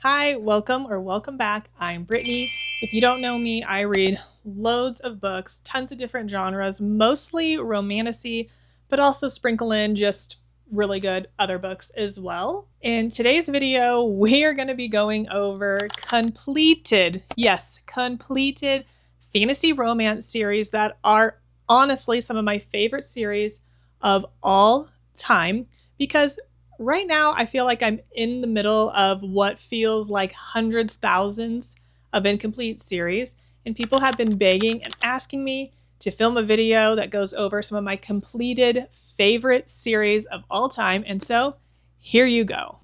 Hi, welcome or welcome back. I'm Brittany. If you don't know me, I read loads of books, tons of different genres, mostly romantasy, but also sprinkle in just really good other books as well. In today's video, we are going to be going over completed fantasy romance series that are honestly some of my favorite series of all time because right now, I feel like I'm in the middle of what feels like hundreds, thousands of incomplete series, and people have been begging and asking me to film a video that goes over some of my completed favorite series of all time, and so here you go.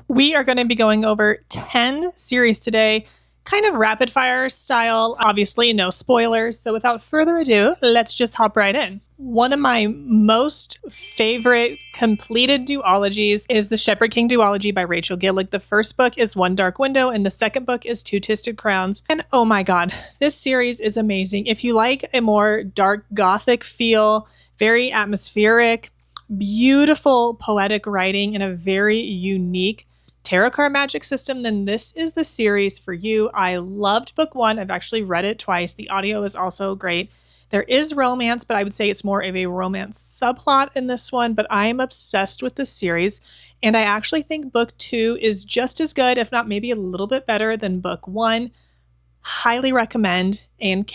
We are going to be going over 10 series today, kind of rapid fire style, obviously no spoilers, so without further ado, let's just hop right in. One of my most favorite completed duologies is the Shepherd King duology by Rachel Gillig. The first book is One Dark Window and the second book is Two Twisted Crowns. And oh my god, this series is amazing. If you like a more dark gothic feel, very atmospheric, beautiful poetic writing, and a very unique tarot card magic system, then this is the series for you. I loved book one. I've actually read it twice. The audio is also great. There is romance, but I would say it's more of a romance subplot in this one, but I am obsessed with this series, and I actually think book two is just as good, if not maybe a little bit better than book one. Highly recommend and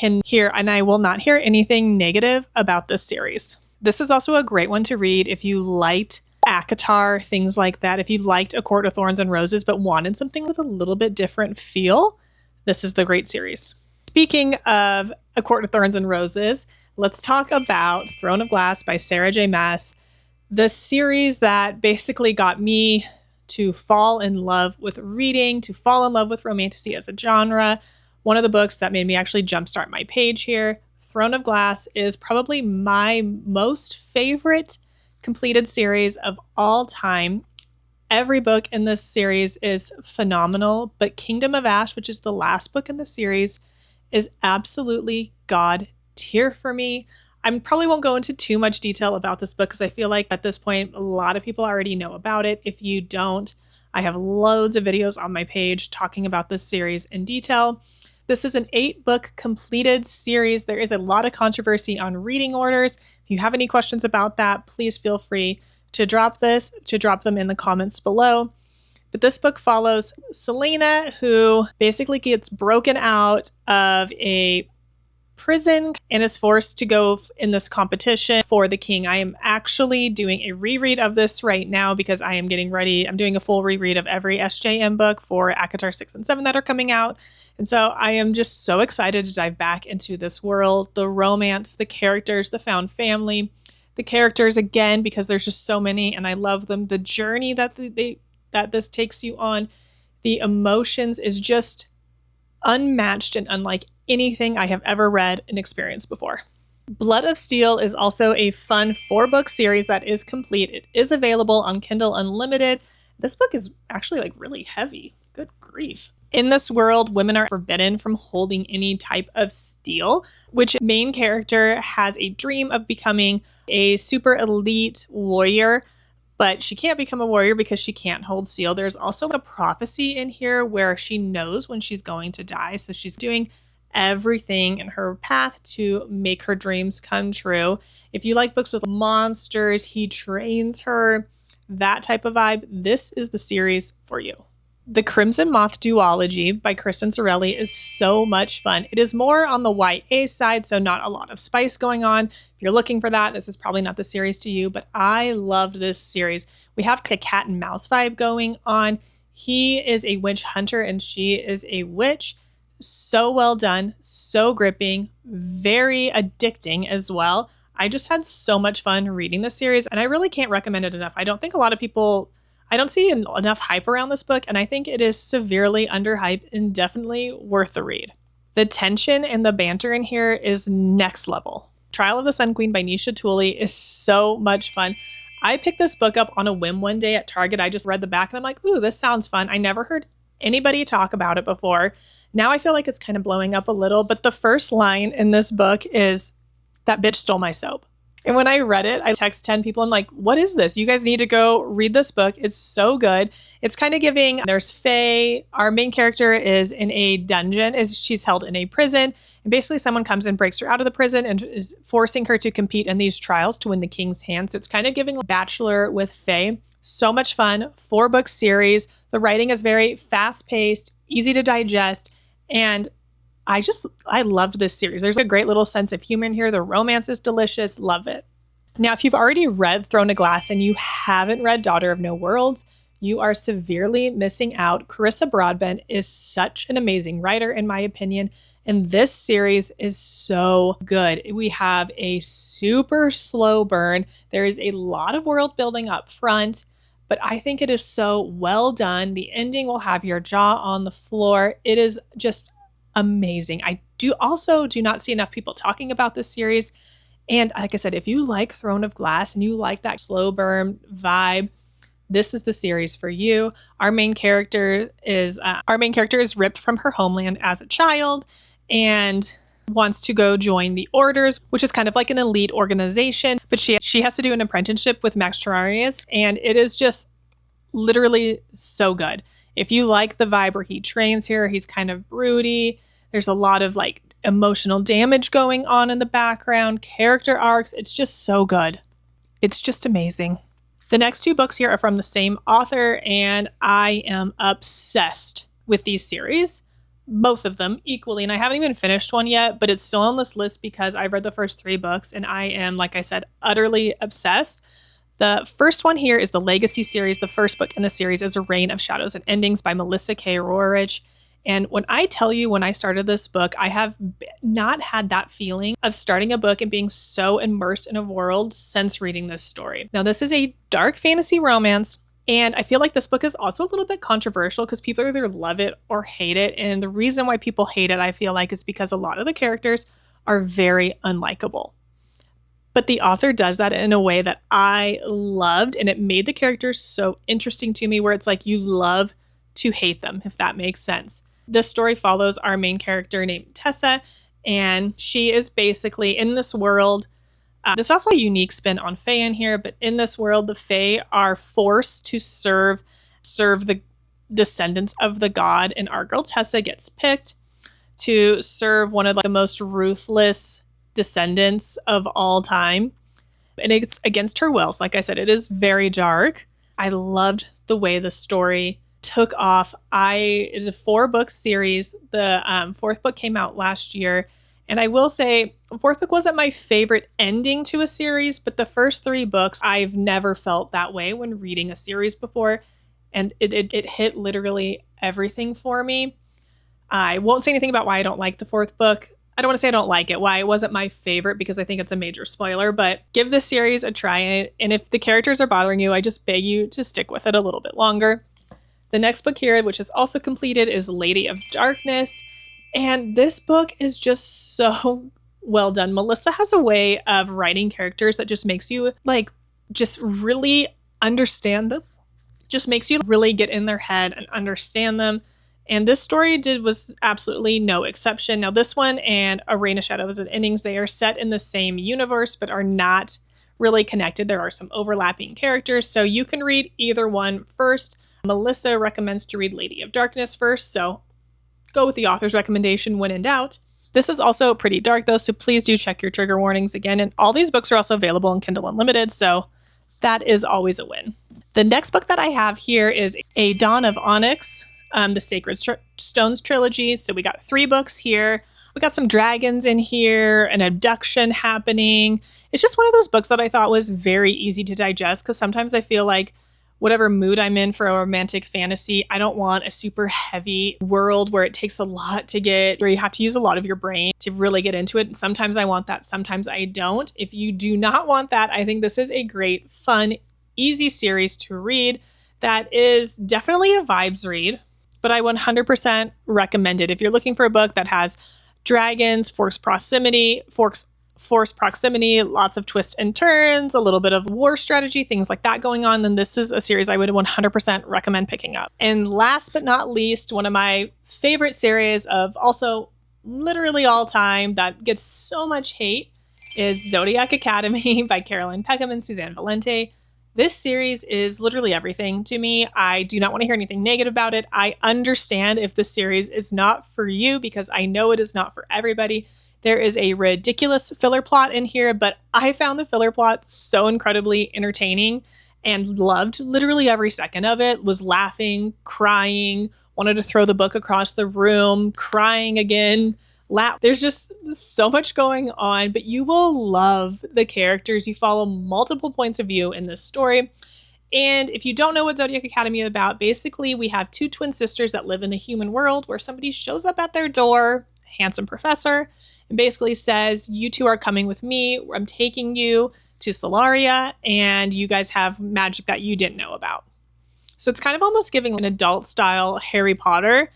I will not hear anything negative about this series. This is also a great one to read if you liked ACOTAR, things like that. If you liked A Court of Thorns and Roses, but wanted something with a little bit different feel, this is the great series. Speaking of A Court of Thorns and Roses, let's talk about Throne of Glass by Sarah J. Maas, the series that basically got me to fall in love with reading, to fall in love with romantasy as a genre. One of the books that made me actually jumpstart my page here. Throne of Glass is probably my most favorite completed series of all time. Every book in this series is phenomenal, but Kingdom of Ash, which is the last book in the series, is absolutely god tier for me. I probably won't go into too much detail about this book because I feel like at this point, a lot of people already know about it. If you don't, I have loads of videos on my page talking about this series in detail. This is an 8-book completed series. There is a lot of controversy on reading orders. If you have any questions about that, please feel free to drop them in the comments below. But this book follows Selena, who basically gets broken out of a prison and is forced to go in this competition for the king. I am actually doing a reread of this right now because I am getting ready. I'm doing a full reread of every SJM book for ACOTAR 6 and 7 that are coming out. And so I am just so excited to dive back into this world, the romance, the characters, the found family, the characters again, because there's just so many and I love them. The journey that this takes you on, the emotions is just unmatched and unlike anything I have ever read and experienced before. Blood of Steel is also a fun 4-book series that is complete. It is available on Kindle Unlimited. This book is actually really heavy. Good grief. In this world, women are forbidden from holding any type of steel, which main character has a dream of becoming a super elite warrior, but she can't become a warrior because she can't hold steel. There's also a prophecy in here where she knows when she's going to die, so she's doing everything in her path to make her dreams come true. If you like books with monsters, he trains her, that type of vibe, this is the series for you. The Crimson Moth duology by Kristen Ciccarelli is so much fun. It is more on the YA side, so not a lot of spice going on. If you're looking for that, this is probably not the series to you, but I loved this series. We have a cat and mouse vibe going on. He is a witch hunter and she is a witch. So well done, so gripping, very addicting as well. I just had so much fun reading this series and I really can't recommend it enough. I don't think a lot of people, I don't see enough hype around this book and I think it is severely underhyped and definitely worth the read. The tension and the banter in here is next level. Trial of the Sun Queen by Nisha Tuli is so much fun. I picked this book up on a whim one day at Target. I just read the back and I'm like, ooh, this sounds fun. I never heard anybody talk about it before. Now I feel like it's kind of blowing up a little, but the first line in this book is, "That bitch stole my soap." And when I read it, I text 10 people. I'm like, what is this? You guys need to go read this book. It's so good. It's kind of giving, there's Faye. Our main character is in a dungeon, she's held in a prison. And basically someone comes and breaks her out of the prison and is forcing her to compete in these trials to win the king's hand. So it's kind of giving a Bachelor with Faye. So much fun. 4-book series. The writing is very fast paced, easy to digest. And I loved this series. There's a great little sense of humor in here. The romance is delicious. Love it. Now, if you've already read Throne of Glass and you haven't read Daughter of No Worlds, you are severely missing out. Carissa Broadbent is such an amazing writer, in my opinion. And this series is so good. We have a super slow burn. There is a lot of world building up front, but I think it is so well done. The ending will have your jaw on the floor. It is just amazing. I do not see enough people talking about this series. And like I said, if you like Throne of Glass and you like that slow burn vibe, this is the series for you. Our main character is ripped from her homeland as a child and wants to go join the Orders, which is kind of like an elite organization. But she has to do an apprenticeship with Max Terrarius, and it is just literally so good. If you like the vibe where he trains here, he's kind of broody. There's a lot of like emotional damage going on in the background, character arcs. It's just so good. It's just amazing. The next 2 books here are from the same author, and I am obsessed with these series, both of them equally. And I haven't even finished one yet, but it's still on this list because I've read the first 3 books and I am, like I said, utterly obsessed. The first one here is the Legacy series. The first book in the series is A Reign of Shadows and Endings by Melissa K. Roerich. And when I tell you, when I started this book, I have not had that feeling of starting a book and being so immersed in a world since reading this story. Now, this is a dark fantasy romance, and I feel like this book is also a little bit controversial because people either love it or hate it. And the reason why people hate it, I feel like, is because a lot of the characters are very unlikable. But the author does that in a way that I loved, and it made the characters so interesting to me where it's like you love to hate them, if that makes sense. This story follows our main character named Tessa, and she is basically in this world. There's also a unique spin on Fae in here, but in this world, the Fae are forced to serve the descendants of the god, and our girl Tessa gets picked to serve one of the most ruthless descendants of all time, and it's against her will. So like I said, it is very dark. I loved the way the story took off. It's a 4-book series. The 4th book came out last year, and I will say the 4th book wasn't my favorite ending to a series, but the first 3 books, I've never felt that way when reading a series before, and it hit literally everything for me. I won't say anything about why I don't like the 4th book. I don't want to say I don't like it, why it wasn't my favorite, because I think it's a major spoiler, but give this series a try. And if the characters are bothering you, I just beg you to stick with it a little bit longer. The next book here, which is also completed, is Lady of Darkness. And this book is just so well done. Melissa has a way of writing characters that just makes you just really understand them. Just makes you really get in their head and understand them. And this story was absolutely no exception. Now, this one and A Reign of Shadows and Endings, they are set in the same universe, but are not really connected. There are some overlapping characters, so you can read either one first. Melissa recommends to read Lady of Darkness first, so go with the author's recommendation when in doubt. This is also pretty dark, though, so please do check your trigger warnings again. And all these books are also available in Kindle Unlimited, so that is always a win. The next book that I have here is A Dawn of Onyx, the Sacred Stones trilogy. So we got 3 books here. We got some dragons in here, an abduction happening. It's just one of those books that I thought was very easy to digest, because sometimes I feel like whatever mood I'm in for a romantic fantasy, I don't want a super heavy world where it takes a lot to where you have to use a lot of your brain to really get into it. And sometimes I want that, sometimes I don't. If you do not want that, I think this is a great, fun, easy series to read that is definitely a vibes read, but I 100% recommend it. If you're looking for a book that has dragons, forced proximity, lots of twists and turns, a little bit of war strategy, things like that going on, then this is a series I would 100% recommend picking up. And last but not least, one of my favorite series of also literally all time that gets so much hate is Zodiac Academy by Carolyn Peckham and Suzanne Valente. This series is literally everything to me. I do not want to hear anything negative about it. I understand if this series is not for you because I know it is not for everybody. There is a ridiculous filler plot in here, but I found the filler plot so incredibly entertaining and loved literally every second of it. Was laughing, crying, wanted to throw the book across the room, crying again. There's just so much going on, but you will love the characters. You follow multiple points of view in this story. And if you don't know what Zodiac Academy is about, basically we have two twin sisters that live in the human world where somebody shows up at their door, handsome professor, and basically says, you two are coming with me. I'm taking you to Solaria, and you guys have magic that you didn't know about. So it's kind of almost giving an adult style Harry Potter.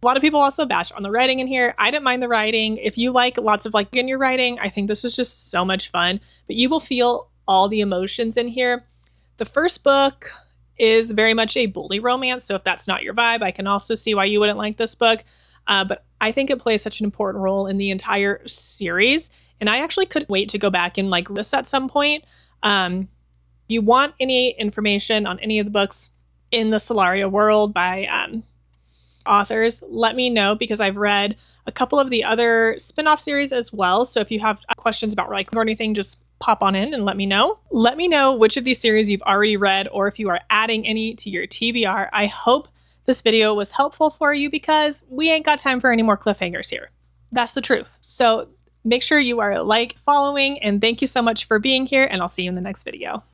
A lot of people also bash on the writing in here. I didn't mind the writing. If you like lots of in your writing, I think this is just so much fun. But you will feel all the emotions in here. The first book is very much a bully romance. So if that's not your vibe, I can also see why you wouldn't like this book. But I think it plays such an important role in the entire series. And I actually couldn't wait to go back and like this at some point. If you want any information on any of the books in the Solaria world by authors, let me know because I've read a couple of the other spin-off series as well. So if you have questions about or anything, just pop on in and let me know. Let me know which of these series you've already read or if you are adding any to your TBR. I hope this video was helpful for you because we ain't got time for any more cliffhangers here. That's the truth. So make sure you are following, and thank you so much for being here, and I'll see you in the next video.